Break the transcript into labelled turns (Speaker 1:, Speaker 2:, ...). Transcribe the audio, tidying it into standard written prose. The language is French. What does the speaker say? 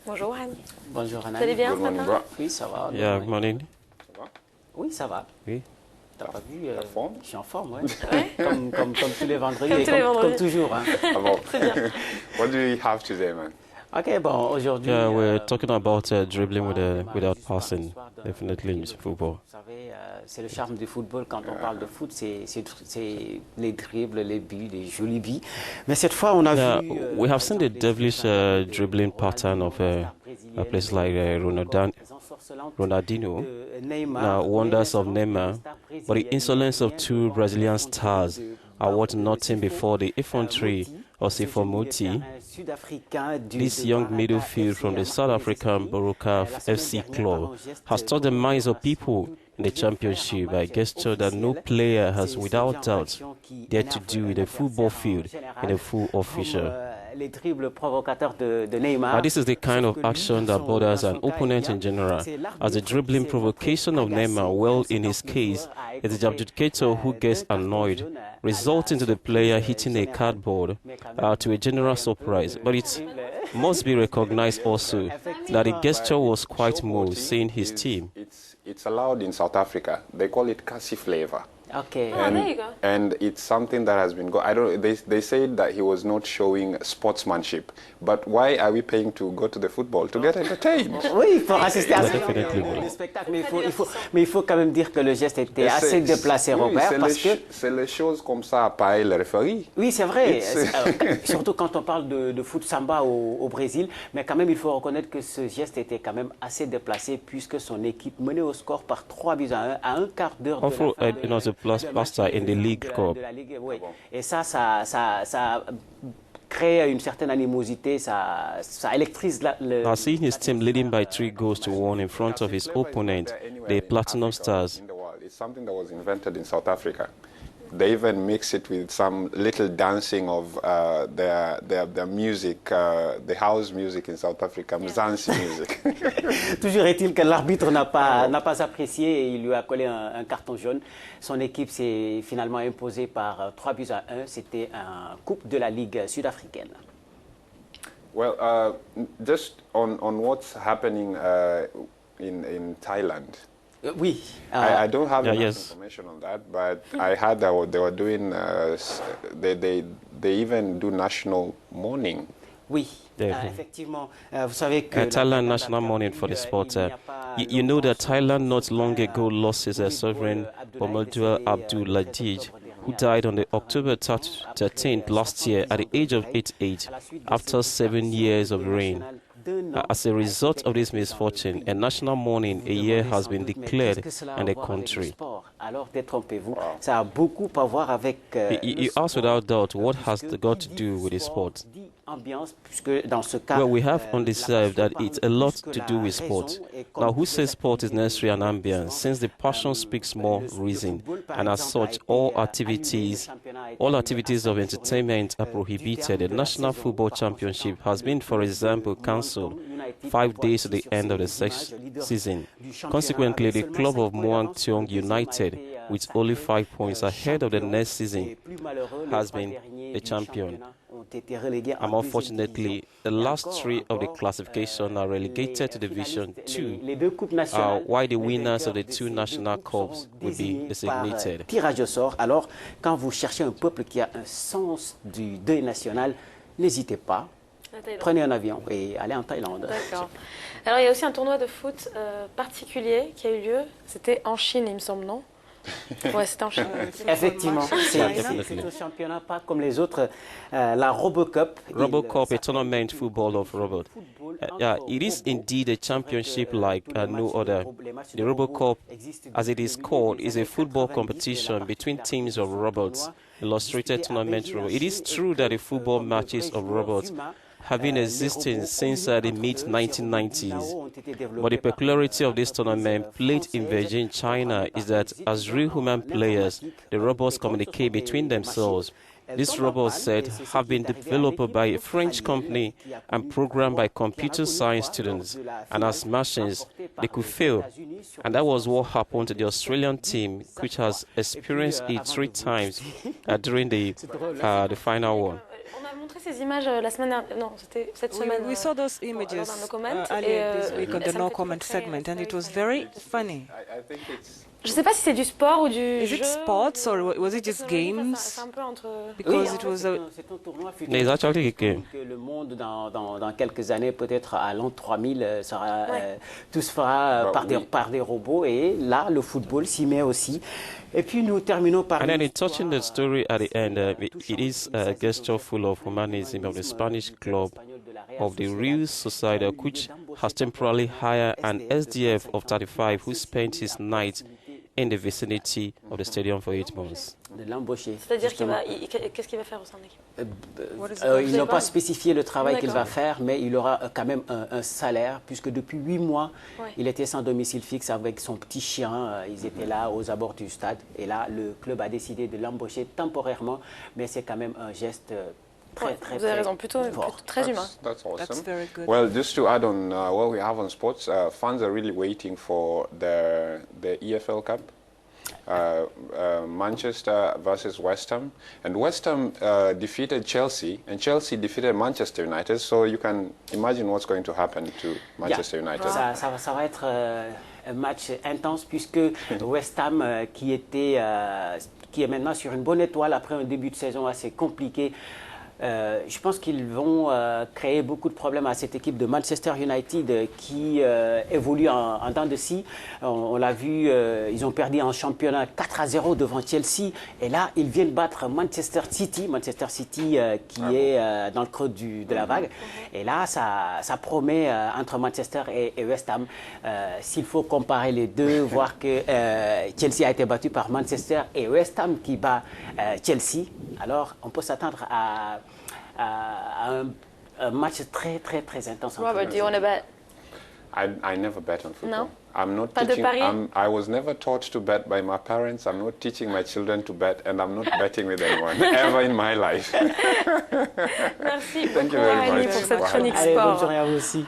Speaker 1: Bonjour Anne.
Speaker 2: Bonjour Anne.
Speaker 1: Vous allez bien
Speaker 3: Good
Speaker 1: ce
Speaker 3: morning,
Speaker 1: matin?
Speaker 3: bro.
Speaker 2: Oui, ça va.
Speaker 4: Yeah, good morning.
Speaker 3: Ça va?
Speaker 2: Oui, ça va.
Speaker 4: Oui.
Speaker 2: T'as pas vu
Speaker 3: En forme?
Speaker 2: Je suis en forme, ouais.
Speaker 1: Ouais.
Speaker 2: comme tous les vendredis.
Speaker 1: Comme
Speaker 2: et
Speaker 1: tous les vendredis.
Speaker 2: Comme toujours. Hein.
Speaker 3: Ah bon?
Speaker 1: Très bien.
Speaker 3: What do we have today, man?
Speaker 2: Ok, bon, aujourd'hui...
Speaker 4: Yeah, we're talking about dribbling without passing, definitely in football.
Speaker 2: Vous savez, c'est le charme du football. Quand on parle de foot, c'est les dribbles, les buts, les jolis buts. Mais cette fois, on a vu...
Speaker 4: We have seen the devilish dribbling pattern of a place like Ronaldinho, wonders of Neymar, but the insolence of two Brazilian stars are what nothing before the infantry of Sipho Moeti. This young midfielder from the South African Baroka FC club has taught the minds of people in the championship by a gesture that no player has without doubt dared to do in a football field in a full official. Now, this is the kind of action that bothers an opponent in general, as the dribbling provocation of Neymar, well, in his case, it is the adjudicator who gets annoyed, resulting to the player hitting a cardboard to a general surprise. But it must be recognized also that the gesture was quite moved, seeing his team.
Speaker 3: It's allowed in South Africa. They call it kasi flavor.
Speaker 2: Okay.
Speaker 1: Oh, there you go.
Speaker 3: And it's something that has been they said that he was not showing sportsmanship. But why are we paying to go to the football? To get entertained.
Speaker 2: Oui, pour assister à
Speaker 4: Definitely.
Speaker 2: spectacle. Mais il faut quand même dire que le geste était assez déplacé, Robert, parce que...
Speaker 3: C'est les choses comme ça à pareil le référé.
Speaker 2: Oui, c'est vrai. Surtout quand on parle de foot samba au Brésil. Mais quand même, il faut reconnaître que ce geste était quand même assez déplacé puisque son équipe menait au score par 3-1 à un quart d'heure de la fin.
Speaker 4: Plus pasta in the League Cup.
Speaker 2: Oui. Et ça crée une certaine animosité, ça électrise le...
Speaker 4: Now, seeing his team leading by 3-1 in front of his opponent, the Platinum Stars.
Speaker 3: It's something that was invented in South Africa. They even mix it with some little dancing of their music, the house music in South Africa, Mzansi music.
Speaker 2: Toujours est-il que l'arbitre n'a pas apprécié et il lui a collé un carton jaune. Son équipe s'est finalement imposée par 3-1. C'était un coupe de la Ligue sud-africaine.
Speaker 3: Well, just on what's happening in Thailand.
Speaker 2: Oui.
Speaker 3: I don't have enough
Speaker 4: yes.
Speaker 3: information on that, but I heard that they were doing, they even do national mourning.
Speaker 2: Oui, effectivement. Vous savez que
Speaker 4: Thailand national mourning for the sport. You know that Thailand not long ago lost its sovereign Multilingual Abdulaziz, who died on the October 13th last year at the age of 88 after 7 years of reign. As a result of this misfortune, a national mourning a year has been declared in the country. You ask without doubt, what has got to do with the sport? Well, we have undeserved that it's a lot to do with sport. Now, who says sport is necessary and ambience, since the passion speaks more reason, and as such, all activities of entertainment are prohibited. The National Football Championship has been, for example, cancelled 5 days to the end of the season. Consequently, the club of Muang Thong United, with only 5 points ahead of the next season, has been the champion. And unfortunately, the last 3 of the classification are relegated to Division 2, while the winners of the 2 national cups will be designated.
Speaker 2: Tirage au sort. Alors, quand vous cherchez un peuple qui a un sens du deuil national, n'hésitez pas. Prenez un avion et allez en Thaïlande.
Speaker 1: D'accord. Alors, il y a aussi un tournoi de foot particulier qui a eu lieu. C'était en Chine, il me semble, non? Ouais, c'était en Chine.
Speaker 2: Effectivement, c'est un championnat pas comme les autres, la RoboCup.
Speaker 4: RoboCup, a tournament football of robot. It is indeed a championship like no other. The RoboCup, as it is called, is a football competition between teams of robots, illustrated tournament robot. It is true that the football matches of robots have been existing since the mid-1990s. But the peculiarity of this tournament played in Beijing, China, is that as real human players, the robots communicate between themselves. These robots said have been developed by a French company and programmed by computer science students. And as machines, they could fail. And that was what happened to the Australian team, which has experienced it 3 times during the final one.
Speaker 1: montré ces images la semaine dernière. Non, c'était cette semaine.
Speaker 5: We saw those images
Speaker 1: dans nos comments,
Speaker 5: earlier this week on the
Speaker 1: ça me
Speaker 5: no
Speaker 1: fait
Speaker 5: comment
Speaker 1: très,
Speaker 5: segment, and it was
Speaker 1: très
Speaker 5: very funny.
Speaker 3: I think it's
Speaker 1: Je sais pas si c'est du sport ou du
Speaker 5: Is
Speaker 1: jeu.
Speaker 5: it sports or was it just games?
Speaker 1: C'est un peu entre...
Speaker 5: Because it was a
Speaker 2: C'est un tournoi futur.
Speaker 4: There's actually a game.
Speaker 2: Que le monde, dans quelques années, peut-être à l'an 3000, sera, tout se fera par des robots. Et là, le football s'y met aussi. Et puis, nous terminons par...
Speaker 4: And then in touching the story at the end, it is a gesture full of humanism of the Spanish club of the Real Society, which has temporarily hired an SDF of 35 who spent his night in the vicinity of the stadium for 8 months.
Speaker 2: De l'embaucher.
Speaker 1: C'est-à-dire qu'est-ce qu'il va faire au sein de l'équipe?
Speaker 2: Ils n'ont pas spécifié le travail qu'il va
Speaker 1: D'accord.
Speaker 2: faire, mais il aura quand même un salaire, puisque depuis 8 mois,
Speaker 1: Ouais.
Speaker 2: il était sans domicile fixe avec son petit chien. Ils étaient là aux abords du stade. Et là, le club a décidé de l'embaucher temporairement, mais c'est quand même un geste très, très,
Speaker 1: Vous avez
Speaker 2: très
Speaker 1: raison, plutôt
Speaker 2: fort.
Speaker 1: très humain.
Speaker 3: That's awesome.
Speaker 5: That's very good.
Speaker 3: Well, just to add on what we have on sports, fans are really waiting for the EFL Cup. Manchester versus West Ham, and West Ham defeated Chelsea, and Chelsea defeated Manchester United. So you can imagine what's going to happen to Manchester United.
Speaker 2: Ça va être un match intense, puisque West Ham, qui est maintenant sur une bonne étoile après un début de saison assez compliqué, je pense qu'ils vont créer beaucoup de problèmes à cette équipe de Manchester United qui évolue en dents de scie. On l'a vu, ils ont perdu en championnat 4-0 devant Chelsea. Et là, ils viennent battre Manchester City qui est dans le creux de la vague. Et là, ça promet entre Manchester et West Ham. S'il faut comparer les deux, voir que Chelsea a été battu par Manchester et West Ham qui bat Chelsea, alors on peut s'attendre à un match très, très, très intense.
Speaker 1: Robert, do you want to bet?
Speaker 3: I never bet on football.
Speaker 1: No?
Speaker 3: I'm not
Speaker 1: Pas de
Speaker 3: teaching.
Speaker 1: pari?
Speaker 3: I was never taught to bet by my parents. I'm not teaching my children to bet, and I'm not betting with anyone ever in my life.
Speaker 1: Merci
Speaker 3: Thank
Speaker 1: beaucoup,
Speaker 3: you very
Speaker 1: Annie,
Speaker 3: much.
Speaker 1: pour cette
Speaker 3: Wow.
Speaker 1: chronique
Speaker 2: Allez, bonne
Speaker 1: sport.
Speaker 2: journée à vous aussi.